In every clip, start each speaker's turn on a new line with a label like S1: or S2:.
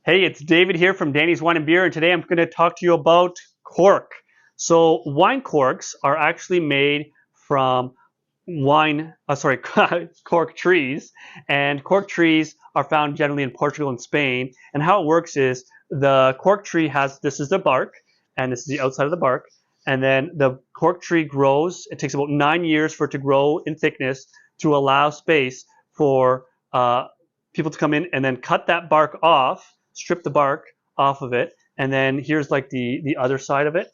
S1: Hey, it's David here from Danny's Wine and Beer, and today I'm going to talk to you about cork. So wine corks are actually made from cork trees, and cork trees are found generally in Portugal and Spain. And how it works is the cork tree this is the bark, and this is the outside of the bark, and then the cork tree grows. It takes about 9 years for it to grow in thickness to allow space for people to come in and then cut that bark off, strip the bark off of it, and then here's like the other side of it.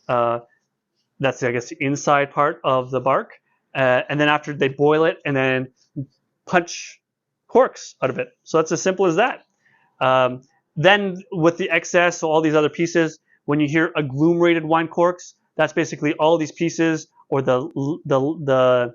S1: That's, I guess, the inside part of the bark. And then after they boil it and then punch corks out of it. So that's as simple as that. Then with the excess, so all these other pieces, when you hear agglomerated wine corks, that's basically all these pieces or the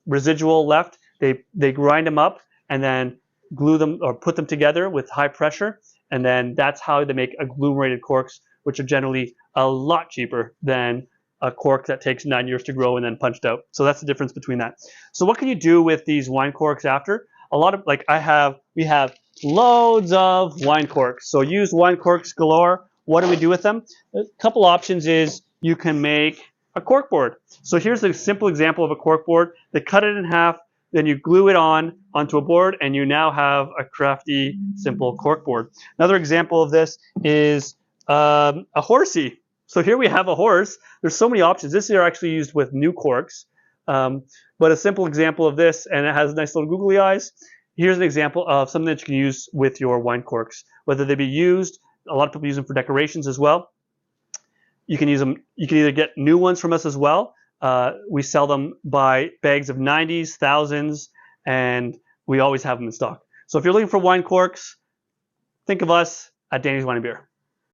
S1: residual left. They grind them up and then glue them or put them together with high pressure, and then that's how they make agglomerated corks, which are generally a lot cheaper than a cork that takes 9 years to grow and then punched out. So that's the difference between that. So what can you do with these wine corks after? A lot of, like we have loads of wine corks. So used wine corks galore. What do we do with them? A couple options is you can make a cork board. So here's a simple example of a cork board. They cut it in half, then you glue it onto a board, and you now have a crafty, simple cork board. Another example of this is a horsey. So here we have a horse. There's so many options. This is actually used with new corks, but a simple example of this, and it has nice little googly eyes. Here's an example of something that you can use with your wine corks, whether they be used. A lot of people use them for decorations as well. You can use them. You can either get new ones from us as well. We sell them by bags of 90s, thousands, and we always have them in stock. So if you're looking for wine corks, think of us at Danny's Wine and Beer.